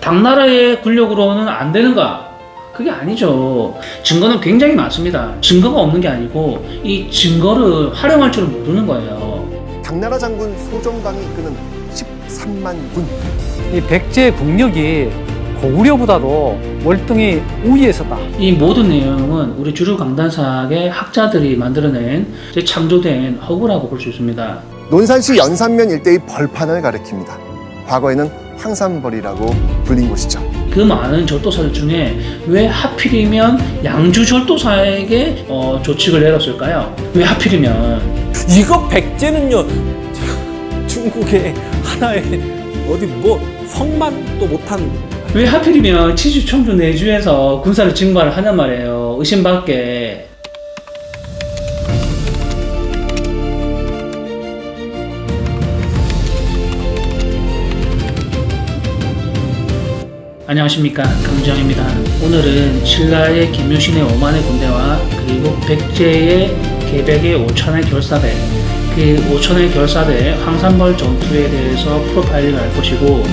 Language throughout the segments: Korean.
당나라의 군력으로는 안 되는가? 그게 아니죠. 증거는 굉장히 많습니다. 증거가 없는 게 아니고 이 증거를 활용할 줄은 모르는 거예요. 당나라 장군 소정강이 이끄는 13만 군. 이 백제의 국력이 고구려보다도 월등히 우위에 섰다. 이 모든 내용은 우리 주류 강단사학의 학자들이 만들어낸 창조된 허구라고 볼 수 있습니다. 논산시 연산면 일대의 벌판을 가리킵니다. 과거에는 황산벌이라고 불린 곳이죠. 그 많은 절도사들 중에 왜 하필이면 양주 절도사에게 조칙을 내렸을까요? 왜 하필이면? 이거 백제는요 중국의 하나의 어디 뭐 성만도 못한 왜 하필이면 치주, 청주, 내주에서 군사를 증발을 하냔 말이에요. 의심밖에. 안녕하십니까, 강주영입니다. 오늘은 신라의 김유신의 5만의 군대와 그리고 백제의 개백의 5천의 결사대, 그 5천의 결사대 황산벌 전투에 대해서 프로파일링을 할 것이고,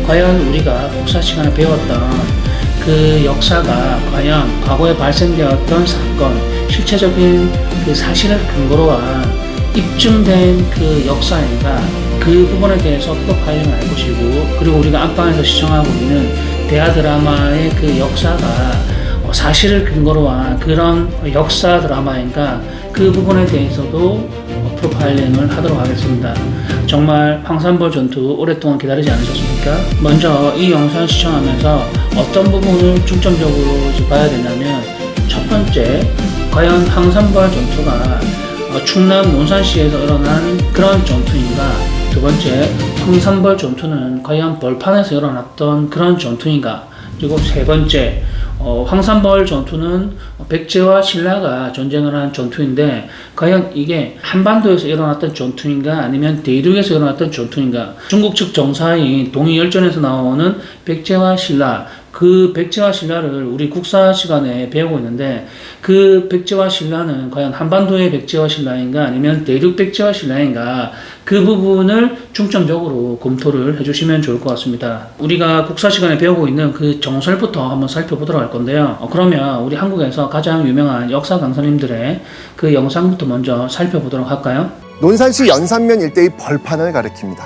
과연 우리가 국사 시간에 배웠던 그 역사가 과연 과거에 발생되었던 사건, 실체적인 그 사실을 근거로 한 입증된 그 역사인가, 그 부분에 대해서 프로파일링을 할 것이고, 그리고 우리가 안방에서 시청하고 있는 대하 드라마의 그 역사가 사실을 근거로 한 그런 역사 드라마인가, 그 부분에 대해서도 프로파일링을 하도록 하겠습니다. 정말 황산벌 전투 오랫동안 기다리지 않으셨습니까? 먼저 이 영상 시청하면서 어떤 부분을 중점적으로 봐야 되냐면, 첫 번째, 과연 황산벌 전투가 충남 논산시에서 일어난 그런 전투인가? 두 번째, 황산벌 전투는 과연 벌판에서 일어났던 그런 전투인가? 그리고 세 번째, 황산벌 전투는 백제와 신라가 전쟁을 한 전투인데, 과연 이게 한반도에서 일어났던 전투인가 아니면 대륙에서 일어났던 전투인가? 중국 측 정사인 동이열전에서 나오는 백제와 신라, 그 백제와 신라를 우리 국사 시간에 배우고 있는데, 그 백제와 신라는 과연 한반도의 백제와 신라인가 아니면 대륙 백제와 신라인가, 그 부분을 중점적으로 검토를 해주시면 좋을 것 같습니다. 우리가 국사 시간에 배우고 있는 그 정설부터 한번 살펴보도록 할 건데요. 그러면 우리 한국에서 가장 유명한 역사 강사님들의 그 영상부터 먼저 살펴보도록 할까요? 논산시 연산면 일대의 벌판을 가리킵니다.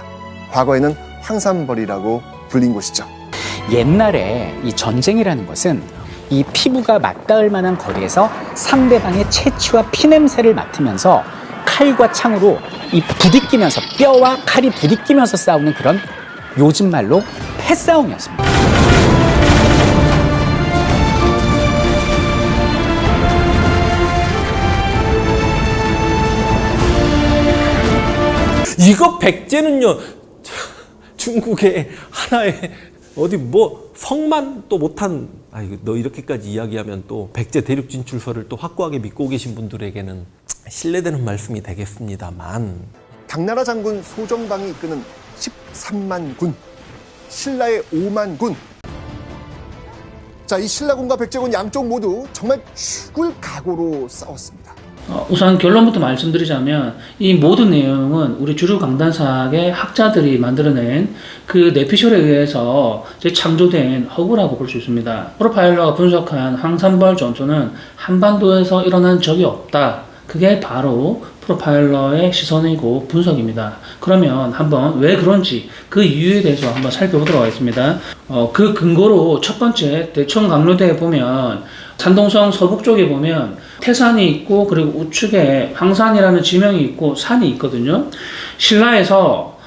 과거에는 황산벌이라고 불린 곳이죠. 옛날에 이 전쟁이라는 것은 이 피부가 맞닿을 만한 거리에서 상대방의 체취와 피냄새를 맡으면서 칼과 창으로 이 부딪히면서, 뼈와 칼이 부딪히면서 싸우는 그런, 요즘 말로 패싸움이었습니다. 이거 백제는요 중국의 하나의 어디 뭐 성만도 못한, 이거 너 이렇게까지 이야기하면 또 백제 대륙 진출설을 또 확고하게 믿고 계신 분들에게는 신뢰되는 말씀이 되겠습니다만, 당나라 장군 소정강이 이끄는 13만 군, 신라의 5만 군. 자, 이 신라군과 백제군 양쪽 모두 정말 죽을 각오로 싸웠습니다. 우선 결론부터 말씀드리자면, 이 모든 내용은 우리 주류 강단사학의 학자들이 만들어낸 그 내피셜에 의해서 창조된 허구라고 볼 수 있습니다. 프로파일러가 분석한 황산벌 전투는 한반도에서 일어난 적이 없다. 그게 바로 프로파일러의 시선이고 분석입니다. 그러면 한번 왜 그런지 그 이유에 대해서 한번 살펴보도록 하겠습니다. 그 근거로 첫 번째, 대청 강로대에 보면 산동성 서북 쪽에 보면 태산이 있고, 그리고 우측에 황산이라는 지명이 있고 산이 있거든요. 신라에서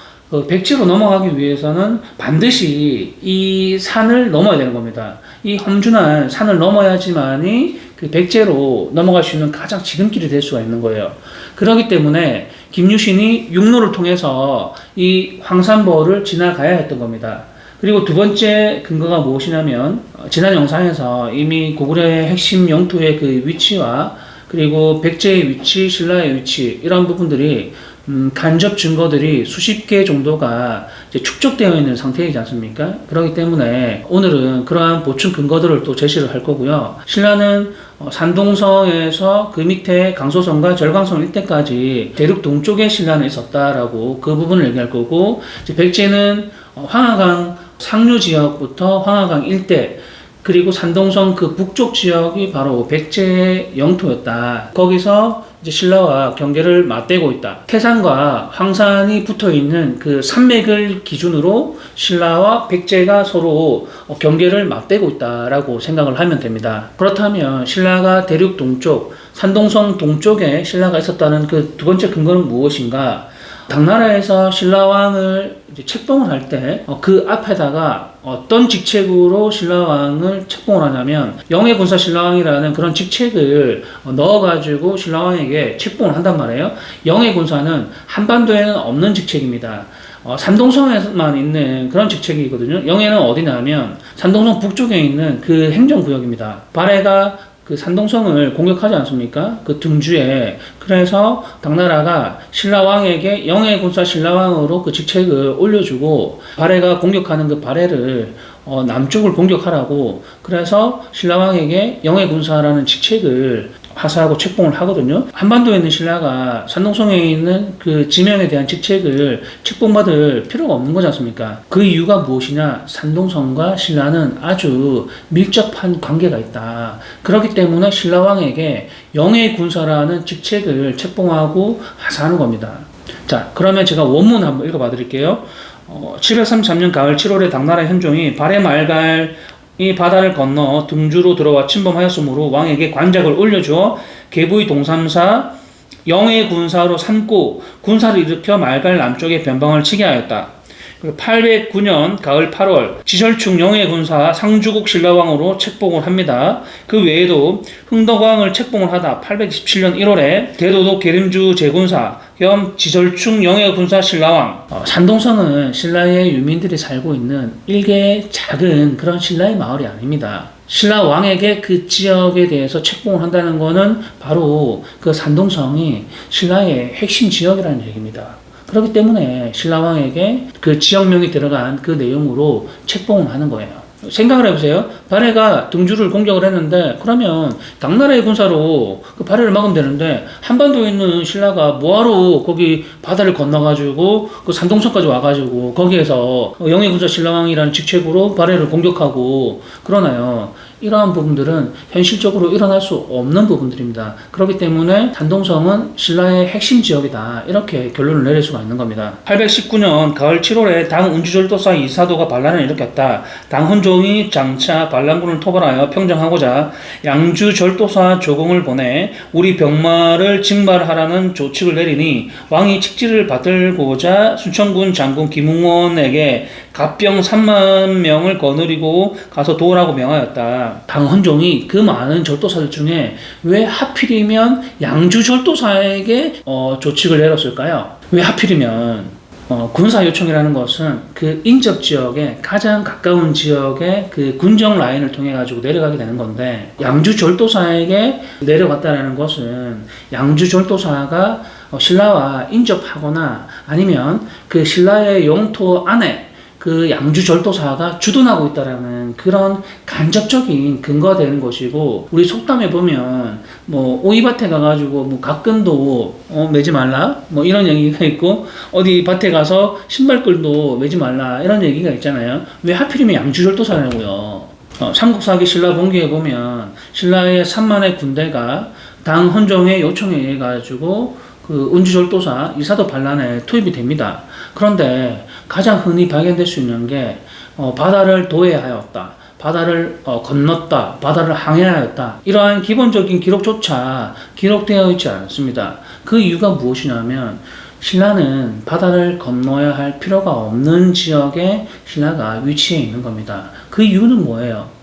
백제로 넘어가기 위해서는 반드시 이 산을 넘어야 되는 겁니다. 이 험준한 산을 넘어야지만이 그 백제로 넘어갈 수 있는 가장 지름길이 될 수가 있는 거예요. 그렇기 때문에 김유신이 육로를 통해서 이 황산벌을 지나가야 했던 겁니다. 그리고 두 번째 근거가 무엇이냐면, 지난 영상에서 이미 고구려의 핵심 영토의 그 위치와 그리고 백제의 위치, 신라의 위치, 이런 부분들이 간접 증거들이 수십 개 정도가 이제 축적되어 있는 상태이지 않습니까? 그렇기 때문에 오늘은 그러한 보충 근거들을 또 제시를 할 거고요. 신라는 산동성에서 그 밑에 강소성과 절강성 일대까지 대륙 동쪽에 신라는 있었다라고 그 부분을 얘기할 거고, 이제 백제는 황하강 상류 지역부터 황하강 일대 그리고 산동성 그 북쪽 지역이 바로 백제의 영토였다. 거기서 이제 신라와 경계를 맞대고 있다. 태산과 황산이 붙어 있는 그 산맥을 기준으로 신라와 백제가 서로 경계를 맞대고 있다라고 생각을 하면 됩니다. 그렇다면 신라가 대륙 동쪽, 산동성 동쪽에 신라가 있었다는 그 두 번째 근거는 무엇인가? 당나라에서 신라왕을 이제 책봉을 할 때 그 앞에다가 어떤 직책으로 신라왕을 책봉을 하냐면 영해군사 신라왕이라는 그런 직책을 넣어가지고 신라왕에게 책봉을 한단 말이에요. 영해군사는 한반도에는 없는 직책입니다. 산동성에만 있는 그런 직책이거든요. 영해는 어디냐면 산동성 북쪽에 있는 그 행정구역입니다. 발해가 그 산동성을 공격하지 않습니까? 그 등주에. 그래서 당나라가 신라왕에게 영해군사 신라왕으로 그 직책을 올려주고 발해가 공격하는 그 발해를 남쪽을 공격하라고 그래서 신라왕에게 영해군사라는 직책을 하사하고 책봉을 하거든요. 한반도에 있는 신라가 산동성에 있는 그 지명에 대한 직책을 책봉받을 필요가 없는 거지 않습니까? 그 이유가 무엇이냐? 산동성과 신라는 아주 밀접한 관계가 있다. 그렇기 때문에 신라왕에게 영해군사라는 직책을 책봉하고 하사하는 겁니다. 자, 그러면 제가 원문 한번 읽어봐 드릴게요. 733년 가을 7월에 당나라 현종이 발해 말갈 이 바다를 건너 등주로 들어와 침범하였으므로 왕에게 관작을 올려주어 계부의 동삼사 영해 군사로 삼고 군사를 일으켜 말갈 남쪽에 변방을 치게 하였다. 809년 가을 8월 지절충 영해 군사 상주국 신라왕으로 책봉을 합니다. 그 외에도 흥덕왕을 책봉을 하다 827년 1월에 대도독 계림주 제군사 겸 지절충 영해 군사 신라왕. 산동성은 신라의 유민들이 살고 있는 일개의 작은 그런 신라의 마을이 아닙니다. 신라 왕에게 그 지역에 대해서 책봉을 한다는 것은 바로 그 산동성이 신라의 핵심 지역이라는 얘기입니다. 그렇기 때문에 신라왕에게 그 지역명이 들어간 그 내용으로 책봉을 하는 거예요. 생각을 해보세요. 발해가 등주를 공격을 했는데 그러면 당나라의 군사로 그 발해를 막으면 되는데 한반도에 있는 신라가 뭐하러 거기 바다를 건너가지고 그 산동성까지 와가지고 거기에서 영해군사 신라왕이라는 직책으로 발해를 공격하고 그러나요? 이러한 부분들은 현실적으로 일어날 수 없는 부분들입니다. 그렇기 때문에 산동성은 신라의 핵심 지역이다. 이렇게 결론을 내릴 수가 있는 겁니다. 819년 가을 7월에 당 운주절도사 이사도가 반란을 일으켰다. 당 헌종이 장차 반란군을 토벌하여 평정하고자 양주절도사 조공을 보내 우리 병마를 징발하라는 조칙을 내리니 왕이 칙지를 받들고자 순천군 장군 김웅원에게 갑병 3만 명을 거느리고 가서 도우라고 명하였다. 당헌종이 그 많은 절도사들 중에 왜 하필이면 양주절도사에게 조칙을 내렸을까요? 왜 하필이면 군사 요청이라는 것은 그 인접 지역에 가장 가까운 지역에 그 군정 라인을 통해 가지고 내려가게 되는 건데 양주절도사에게 내려갔다는 것은 양주절도사가 신라와 인접하거나 아니면 그 신라의 영토 안에 그 양주절도사가 주둔하고 있다라는 그런 간접적인 근거가 되는 것이고 우리 속담에 보면 뭐 오이밭에 가가지고 뭐 갓근도 매지 말라 뭐 이런 얘기가 있고 어디 밭에 가서 신발끈도 매지 말라 이런 얘기가 있잖아요. 왜 하필이면 양주절도사냐고요. 삼국사기 신라본기에 보면 신라의 3만의 군대가 당 헌종의 요청에 의해 가지고 그 운주절도사 이사도 반란에 투입이 됩니다. 그런데 가장 흔히 발견될 수 있는 게 바다를 도해하였다. 바다를 건넜다. 바다를 항해하였다. 이러한 기본적인 기록조차 기록되어 있지 않습니다. 그 이유가 무엇이냐면 신라는 바다를 건너야 할 필요가 없는 지역에 신라가 위치해 있는 겁니다. 그 이유는 뭐예요?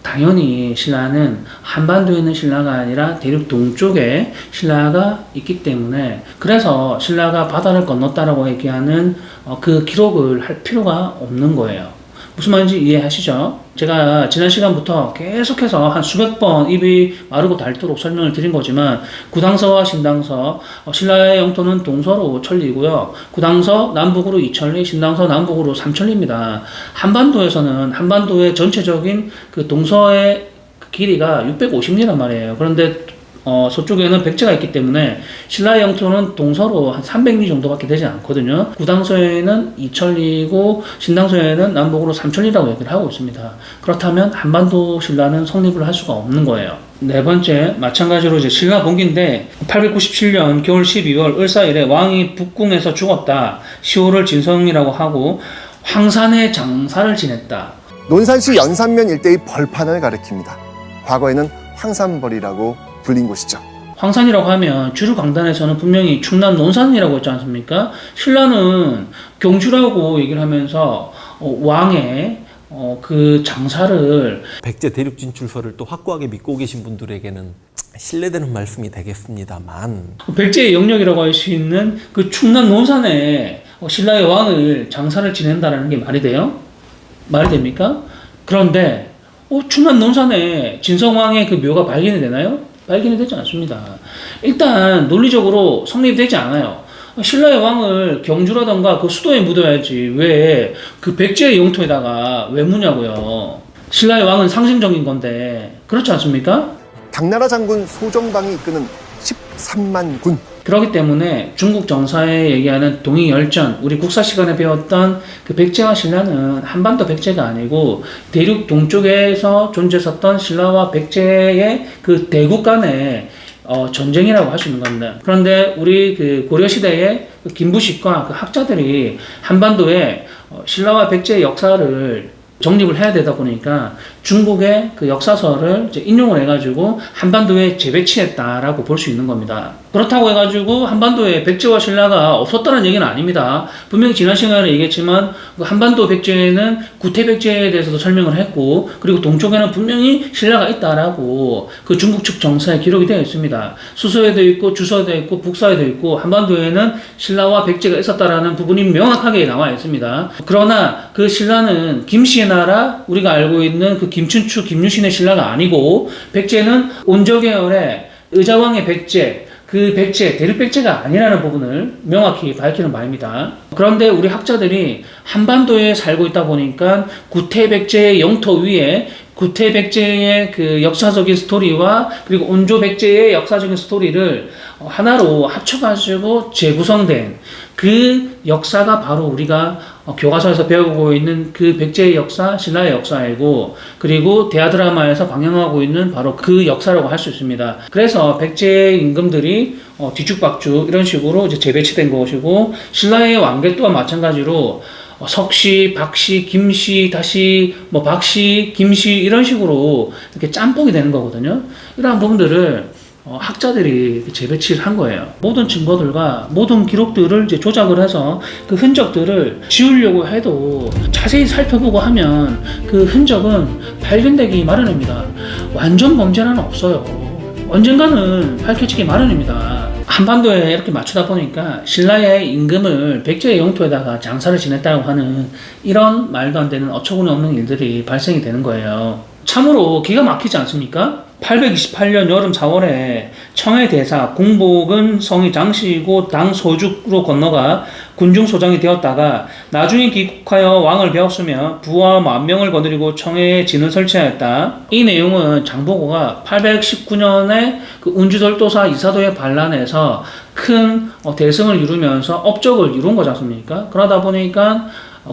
당연히 신라는 한반도에 있는 신라가 아니라 대륙 동쪽에 신라가 있기 때문에 그래서 신라가 바다를 건넜다라고 얘기하는 그 기록을 할 필요가 없는 거예요. 무슨 말인지 이해하시죠? 제가 지난 시간부터 계속해서 한 수백 번 입이 마르고 닳도록 설명을 드린 거지만 구당서와 신당서 신라의 영토는 동서로 천리고요. 구당서 남북으로 2천리, 신당서 남북으로 3천리입니다. 한반도에서는 한반도의 전체적인 그 동서의 길이가 650리란 말이에요. 그런데 서쪽에는 백제가 있기 때문에 신라의 영토는 동서로 한 300리 정도밖에 되지 않거든요. 구당서에는 2천리고 신당서에는 남북으로 3천리라고 얘기를 하고 있습니다. 그렇다면 한반도 신라는 성립을 할 수가 없는 거예요. 네 번째, 마찬가지로 이제 신라 봉기인데 897년 겨울 12월 을사일에 왕이 북궁에서 죽었다. 10월을 진성이라고 하고 황산에 장사를 지냈다. 논산시 연산면 일대의 벌판을 가리킵니다. 과거에는 황산벌이라고 불린 곳이죠. 황산이라고 하면 주류 강단에서는 분명히 충남 논산이라고 했지 않습니까? 신라는 경주라고 얘기를 하면서 왕의 그 장사를 백제 대륙 진출설을 또 확고하게 믿고 계신 분들에게는 신뢰되는 말씀이 되겠습니다만 백제의 영역이라고 할 수 있는 그 충남 논산에 신라의 왕을 장사를 지낸다는 게 말이 돼요? 말이 됩니까? 그런데 충남 논산에 진성왕의 그 묘가 발견이 되나요? 발견이 되지 않습니다. 일단 논리적으로 성립되지 않아요. 신라의 왕을 경주라던가 그 수도에 묻어야지 왜 그 백제의 영토에다가 왜 묻냐고요. 신라의 왕은 상징적인 건데 그렇지 않습니까? 당나라 장군 소정방이 이끄는 13만 군. 그렇기 때문에 중국 정사에 얘기하는 동이열전, 우리 국사 시간에 배웠던 그 백제와 신라는 한반도 백제가 아니고 대륙 동쪽에서 존재했었던 신라와 백제의 그 대국 간의 전쟁이라고 할 수 있는 겁니다. 그런데 우리 그 고려 시대의 그 김부식과 그 학자들이 한반도에 신라와 백제의 역사를 정립을 해야 되다 보니까 중국의 그 역사서를 이제 인용을 해가지고 한반도에 재배치했다라고 볼 수 있는 겁니다. 그렇다고 해가지고 한반도에 백제와 신라가 없었다는 얘기는 아닙니다. 분명히 지난 시간에 얘기했지만 그 한반도 백제에는 구태 백제에 대해서도 설명을 했고 그리고 동쪽에는 분명히 신라가 있다라고 그 중국 측 정사에 기록이 되어 있습니다. 수서에도 있고 주서에도 있고 북서에도 있고 한반도에는 신라와 백제가 있었다라는 부분이 명확하게 나와 있습니다. 그러나 그 신라는 김씨의 나라 우리가 알고 있는 그 김춘추 김유신의 신라가 아니고 백제는 온저계열의 의자왕의 백제 그 백제, 대륙 백제가 아니라는 부분을 명확히 밝히는 바입니다. 그런데 우리 학자들이 한반도에 살고 있다 보니까 구태 백제의 영토 위에 구태 백제의 그 역사적인 스토리와 그리고 온조 백제의 역사적인 스토리를 하나로 합쳐가지고 재구성된 그 역사가 바로 우리가 교과서에서 배우고 있는 그 백제의 역사, 신라의 역사이고 그리고 대하드라마에서 방영하고 있는 바로 그 역사라고 할 수 있습니다. 그래서 백제의 임금들이 뒤죽박죽 이런 식으로 이제 재배치된 것이고 신라의 왕계 또한 마찬가지로 석씨, 박씨, 김씨, 다시 뭐 박씨, 김씨 이런 식으로 이렇게 짬뽕이 되는 거거든요. 이러한 부분들을 학자들이 재배치를 한 거예요. 모든 증거들과 모든 기록들을 이제 조작을 해서 그 흔적들을 지우려고 해도 자세히 살펴보고 하면 그 흔적은 발견되기 마련입니다. 완전 범죄는 없어요. 언젠가는 밝혀지기 마련입니다. 한반도에 이렇게 맞추다 보니까 신라의 임금을 백제의 영토에다가 장사를 지냈다고 하는 이런 말도 안 되는 어처구니 없는 일들이 발생이 되는 거예요. 참으로 기가 막히지 않습니까? 828년 여름 4월에 청해 대사 공복은 성이 장씨이고 당 소죽으로 건너가 군중소장이 되었다가 나중에 귀국하여 왕을 배웠으며 부하 10,000명을 거느리고 청해에 진을 설치하였다. 이 내용은 장보고가 819년에 그 운주돌도사 이사도의 반란에서 큰 대승을 이루면서 업적을 이룬 거지 않습니까? 그러다 보니까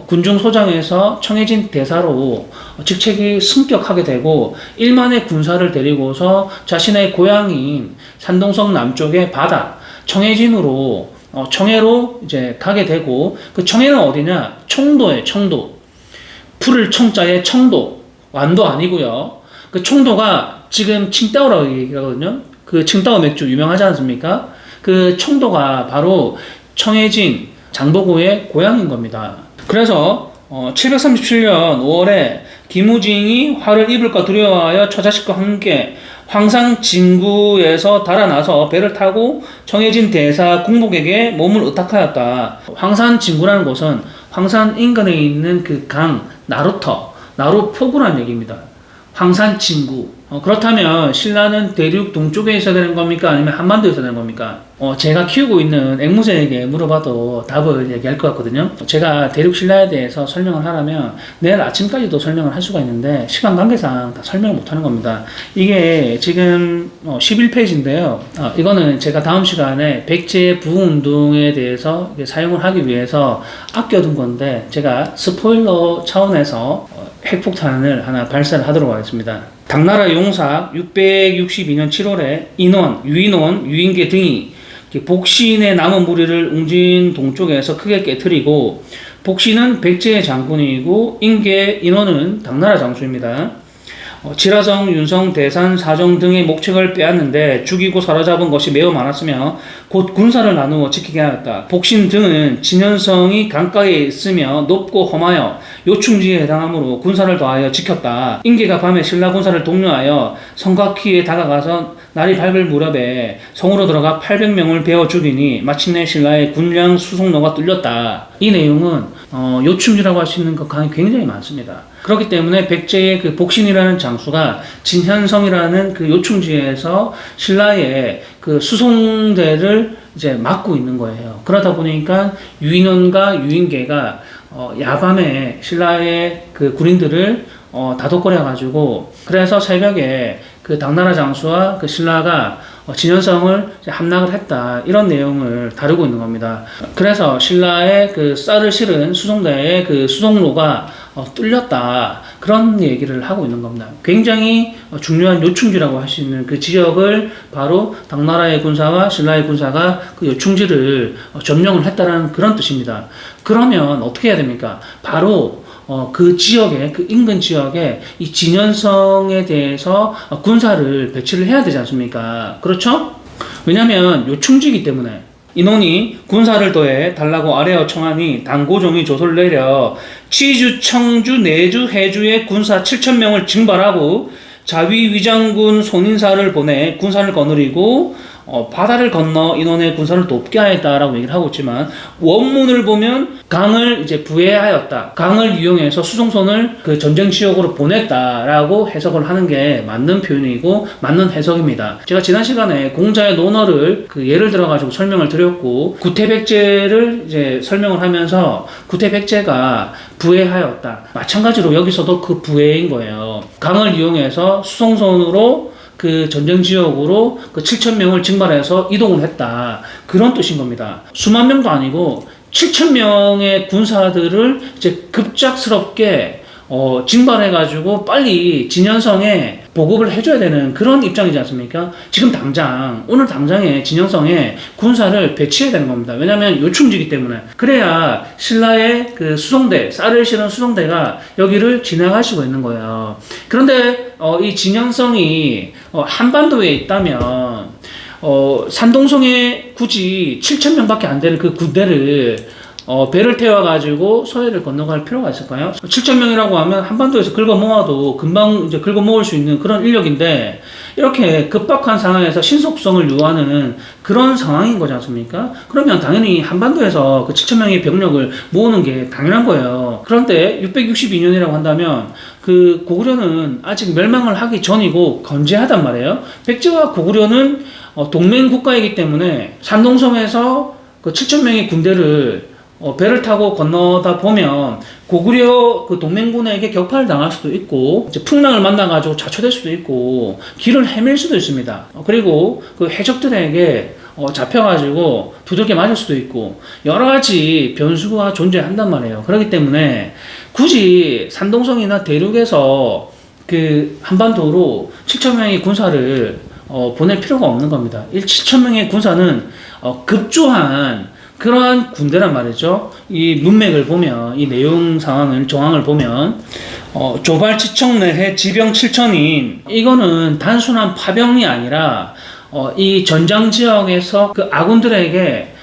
군중소장에서 청해진 대사로 직책이 승격하게 되고 1만의 군사를 데리고서 자신의 고향인 산동성 남쪽의 바다 청해진으로 청해로 이제 가게 되고 그 청해는 어디냐? 청도에 청도. 풀을 청자에 청도. 완도 아니고요. 그 청도가 지금 칭따오라고 얘기하거든요. 그 칭따오 맥주 유명하지 않습니까? 그 청도가 바로 청해진 장보고의 고향인 겁니다. 그래서 737년 5월에 김우징이 화를 입을까 두려워하여 처자식과 함께 황산 진구에서 달아나서 배를 타고 청해진 대사 공복에게 몸을 의탁하였다. 황산 진구라는 곳은 황산 인근에 있는 그 강 나루터, 나루표구라는 얘기입니다. 황산 진구. 그렇다면 신라는 대륙 동쪽에 있어야 되는 겁니까? 아니면 한반도에 있어야 되는 겁니까? 제가 키우고 있는 앵무새에게 물어봐도 답을 얘기할 것 같거든요. 제가 대륙 신라에 대해서 설명을 하려면 내일 아침까지도 설명을 할 수가 있는데 시간 관계상 다 설명을 못 하는 겁니다. 이게 지금 11페이지인데요. 이거는 제가 다음 시간에 백제 부흥운동에 대해서 사용을 하기 위해서 아껴둔 건데 제가 스포일러 차원에서 핵폭탄을 하나 발사를 하도록 하겠습니다. 당나라 용사 662년 7월에 인원, 유인원, 유인계 등이 복신의 남은 무리를 웅진 동쪽에서 크게 깨뜨리고, 복신은 백제의 장군이고 인계 인원은 당나라 장수입니다. 지라성, 윤성, 대산, 사정 등의 목책을 빼앗는데 죽이고 사로잡은 것이 매우 많았으며 곧 군사를 나누어 지키게 하였다. 복신 등은 진현성이 강가에 있으며 높고 험하여 요충지에 해당하므로 군사를 더하여 지켰다. 인계가 밤에 신라 군사를 독려하여 성곽키에 다가가서 날이 밝을 무렵에 성으로 들어가 800명을 베어 죽이니 마침내 신라의 군량 수송로가 뚫렸다. 이 내용은 요충지라고 할 수 있는 그 강이 굉장히 많습니다. 그렇기 때문에 백제의 그 복신이라는 장수가 진현성이라는 그 요충지에서 신라의 그 수송대를 이제 막고 있는 거예요. 그러다 보니까 유인원과 유인계가 야밤에 신라의 그 군인들을 다독거려 가지고, 그래서 새벽에 그 당나라 장수와 그 신라가 진현성을 함락을 했다, 이런 내용을 다루고 있는 겁니다. 그래서 신라의 그 쌀을 실은 수송대의 그 수송로가 뚫렸다, 그런 얘기를 하고 있는 겁니다. 굉장히 중요한 요충지라고 할 수 있는 그 지역을 바로 당나라의 군사와 신라의 군사가 그 요충지를 점령을 했다는 그런 뜻입니다. 그러면 어떻게 해야 됩니까? 바로 그 지역에, 그 인근 지역에 이 진현성에 대해서 군사를 배치를 해야 되지 않습니까? 그렇죠? 왜냐면 요충지이기 때문에. 인원이 군사를 더해 달라고 아래어 청하니 당고종이 조서를 내려 치주, 청주, 내주, 해주의 군사 7,000명을 징발하고 자위 위장군 손인사를 보내 군사를 거느리고 바다를 건너 인원의 군사를 돕게 하였다라고 얘기를 하고 있지만, 원문을 보면 강을 이제 부해하였다, 강을 이용해서 수송선을 그 전쟁 지역으로 보냈다라고 해석을 하는 게 맞는 표현이고 맞는 해석입니다. 제가 지난 시간에 공자의 논어를 그 예를 들어 가지고 설명을 드렸고, 구태백제를 이제 설명을 하면서 구태백제가 부해하였다, 마찬가지로 여기서도 그 부해인 거예요. 강을 이용해서 수송선으로 그 전쟁 지역으로 그 7,000명을 징발해서 이동을 했다, 그런 뜻인 겁니다. 수만 명도 아니고 7,000명의 군사들을 이제 급작스럽게 징발해가지고 빨리 진현성에 보급을 해줘야 되는 그런 입장이지 않습니까? 지금 당장, 오늘 당장에 진현성에 군사를 배치해야 되는 겁니다. 왜냐하면 요충지기 때문에. 그래야 신라의 그 수송대, 쌀을 실은 수송대가 여기를 지나갈 수가 있는 거예요. 그런데 이 진현성이 한반도에 있다면 산동성에 굳이 7,000명밖에 안 되는 그 군대를 배를 태워가지고 서해를 건너갈 필요가 있을까요? 7,000명이라고 하면 한반도에서 긁어 모아도 금방 이제 긁어 모을 수 있는 그런 인력인데, 이렇게 급박한 상황에서 신속성을 요하는 그런 상황인 거지 않습니까? 그러면 당연히 한반도에서 그 7,000명의 병력을 모으는 게 당연한 거예요. 그런데 662년이라고 한다면 그 고구려는 아직 멸망을 하기 전이고 건재하단 말이에요. 백제와 고구려는 동맹 국가이기 때문에 산동성에서 그 7,000명의 군대를 배를 타고 건너다 보면 고구려 그 동맹군에게 격파를 당할 수도 있고, 이제 풍랑을 만나가지고 자초될 수도 있고, 길을 헤맬 수도 있습니다. 그리고 그 해적들에게 잡혀가지고 두들겨 맞을 수도 있고, 여러 가지 변수가 존재한단 말이에요. 그렇기 때문에 굳이 산동성이나 대륙에서 그 한반도로 7,000명의 군사를 보낼 필요가 없는 겁니다. 7,000명의 군사는 급조한 그러한 군대란 말이죠. 이 문맥을 보면, 이 내용 상황을, 정황을 보면, 조발 7척 내해 지병 7천인, 이거는 단순한 파병이 아니라, 이 전장 지역에서 그 아군들에게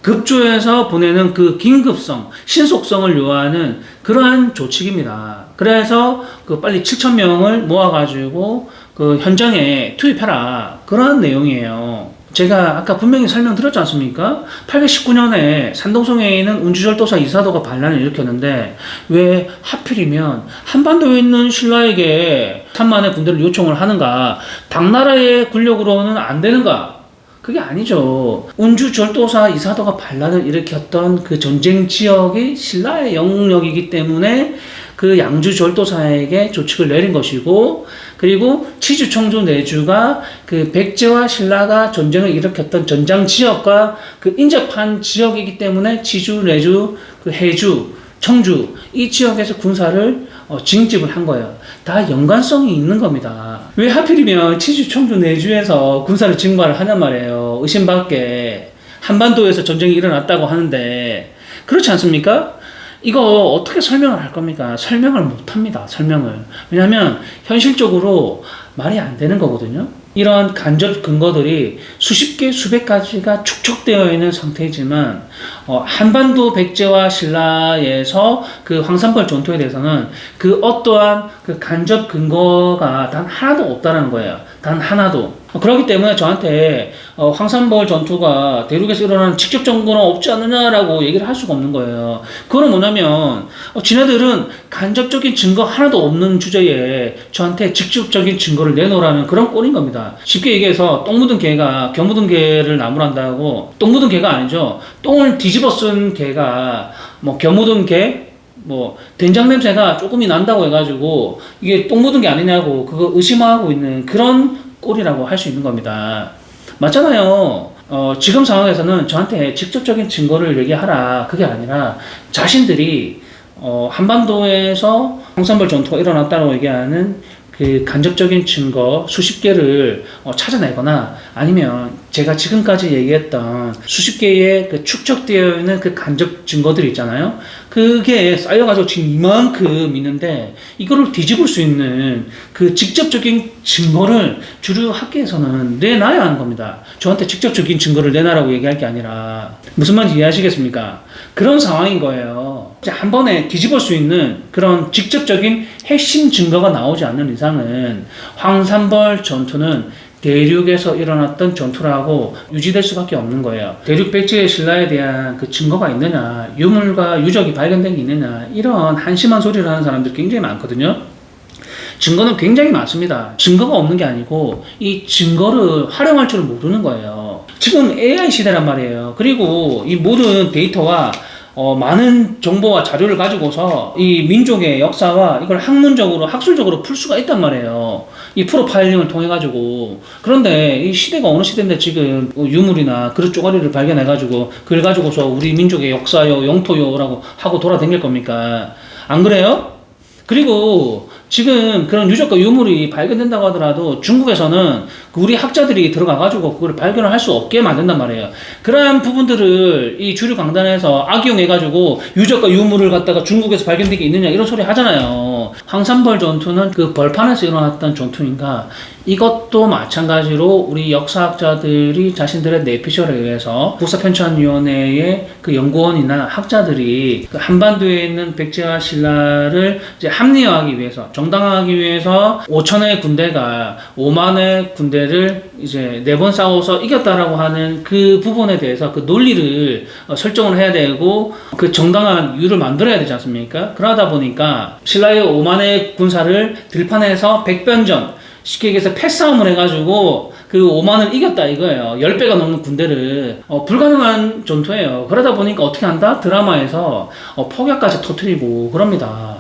급조해서 보내는 그 긴급성, 신속성을 요하는 그러한 조치입니다. 그래서 그 빨리 7,000명을 모아가지고 그 현장에 투입해라, 그러한 내용이에요. 제가 아까 분명히 설명드렸지 않습니까? 819년에 산동성에 있는 운주절도사 이사도가 반란을 일으켰는데 왜 하필이면 한반도에 있는 신라에게 3만의 군대를 요청을 하는가? 당나라의 군력으로는 안 되는가? 그게 아니죠. 운주절도사 이사도가 반란을 일으켰던 그 전쟁 지역이 신라의 영역이기 때문에 그 양주절도사에게 조칙을 내린 것이고, 그리고 치주, 청주, 내주가 그 백제와 신라가 전쟁을 일으켰던 전장 지역과 그 인접한 지역이기 때문에 치주, 내주, 그 해주, 청주 이 지역에서 군사를 징집을 한 거예요. 다 연관성이 있는 겁니다. 왜 하필이면 치주, 청주, 내주에서 군사를 징발을 하냔 말이에요. 의심밖에 한반도에서 전쟁이 일어났다고 하는데 그렇지 않습니까? 이거 어떻게 설명을 할 겁니까? 설명을 못 합니다. 설명을. 왜냐하면 현실적으로 말이 안 되는 거거든요. 이런 간접 근거들이 수십 개, 수백 가지가 축적되어 있는 상태이지만 한반도 백제와 신라에서 그 황산벌 전투에 대해서는 그 어떠한 그 간접 근거가 단 하나도 없다는 거예요. 단 하나도. 그렇기 때문에 저한테 황산벌 전투가 대륙에서 일어나는 직접 증거는 없지 않느냐라고 얘기를 할 수가 없는 거예요. 그건 뭐냐면 지네들은 간접적인 증거 하나도 없는 주제에 저한테 직접적인 증거를 내놓으라는 그런 꼴인 겁니다. 쉽게 얘기해서 똥 묻은 개가 겨 묻은 개를 나무란다고, 똥 묻은 개가 아니죠. 똥을 뒤집어 쓴 개가 뭐 겨 묻은 개, 뭐 된장 냄새가 조금이 난다고 해가지고 이게 똥 묻은 게 아니냐고 그거 의심하고 있는 그런 꼴이라고 할 수 있는 겁니다. 맞잖아요. 지금 상황에서는 저한테 직접적인 증거를 얘기하라 그게 아니라 자신들이 한반도에서 황산벌 전투가 일어났다고 얘기하는 그 간접적인 증거 수십 개를 찾아내거나 아니면 제가 지금까지 얘기했던 수십 개의 그 축적되어 있는 그 간접 증거들이 있잖아요. 그게 쌓여가지고 지금 이만큼 있는데 이거를 뒤집을 수 있는 그 직접적인 증거를 주류 학계에서는 내놔야 하는 겁니다. 저한테 직접적인 증거를 내놔라고 얘기할 게 아니라 무슨 말인지 이해하시겠습니까? 그런 상황인 거예요. 한 번에 뒤집을 수 있는 그런 직접적인 핵심 증거가 나오지 않는 이상은 황산벌 전투는 대륙에서 일어났던 전투라고 유지될 수밖에 없는 거예요. 대륙 백제의 신라에 대한 그 증거가 있느냐, 유물과 유적이 발견된 게 있느냐, 이런 한심한 소리를 하는 사람들이 굉장히 많거든요. 증거는 굉장히 많습니다. 증거가 없는 게 아니고 이 증거를 활용할 줄 모르는 거예요. 지금 AI 시대란 말이에요. 그리고 이 모든 데이터와 많은 정보와 자료를 가지고서 이 민족의 역사와 이걸 학문적으로, 학술적으로 풀 수가 있단 말이에요. 이 프로파일링을 통해가지고. 그런데 이 시대가 어느 시대인데 지금 유물이나 그릇 쪼가리를 발견해가지고 그걸 가지고서 우리 민족의 역사요, 영토요라고 하고 돌아다닐 겁니까? 안 그래요? 그리고 지금 그런 유적과 유물이 발견된다고 하더라도 중국에서는 우리 학자들이 들어가가지고 그걸 발견을 할 수 없게 만든단 말이에요. 그러한 부분들을 이 주류 강단에서 악용해가지고 유적과 유물을 갖다가 중국에서 발견된 게 있느냐 이런 소리 하잖아요. 황산벌 전투는 그 벌판에서 일어났던 전투인가? 이것도 마찬가지로 우리 역사학자들이 자신들의 내피셜에 의해서 국사편찬위원회의 그 연구원이나 학자들이 그 한반도에 있는 백제와 신라를 이제 합리화하기 위해서, 정당화하기 위해서 5천의 군대가 5만의 군대를 이제 4번 싸워서 이겼다라고 하는 그 부분에 대해서 그 논리를 설정을 해야 되고 그 정당한 이유를 만들어야 되지 않습니까? 그러다 보니까 신라의 5만의 군사를 들판에서 백변전, 쉽게 얘기해서 패싸움을 해가지고 그 5만을 이겼다 이거예요. 10배가 넘는 군대를. 불가능한 전투예요. 그러다 보니까 어떻게 한다? 드라마에서 폭약까지 터뜨리고 그럽니다.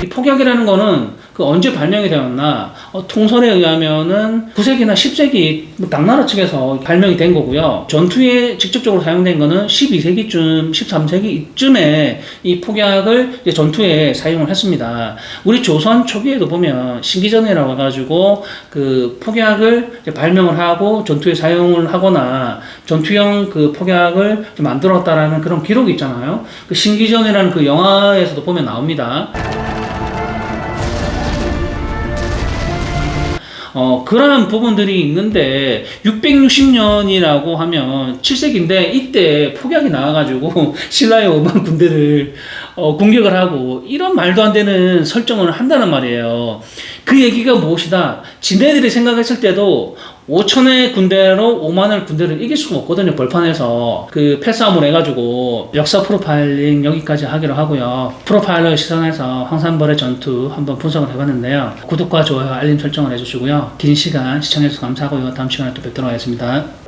이 폭약이라는 거는 그 언제 발명이 되었나? 통설에 의하면은 9세기나 10세기 당나라 측에서 발명이 된 거고요. 전투에 직접적으로 사용된 거는 12세기쯤, 13세기쯤에 이 폭약을 이제 전투에 사용을 했습니다. 우리 조선 초기에도 보면 신기전이라고 해가지고 그 폭약을 이제 발명을 하고 전투에 사용을 하거나 전투용 그 폭약을 만들었다라는 그런 기록이 있잖아요. 그 신기전이라는 그 영화에서도 보면 나옵니다. 그런 부분들이 있는데 660년이라고 하면 7세기인데 이때 폭약이 나와가지고 신라의 5만 군대를 공격을 하고 이런 말도 안 되는 설정을 한다는 말이에요. 그 얘기가 무엇이다? 지네들이 생각했을 때도 5천의 군대로 5만의 군대를 이길 수가 없거든요. 벌판에서 그 패싸움을 해가지고 역사 프로파일링 여기까지 하기로 하고요. 프로파일러 시선에서 황산벌의 전투 한번 분석을 해봤는데요. 구독과 좋아요, 알림 설정을 해주시고요. 긴 시간 시청해주셔서 감사하고요. 다음 시간에 또 뵙도록 하겠습니다.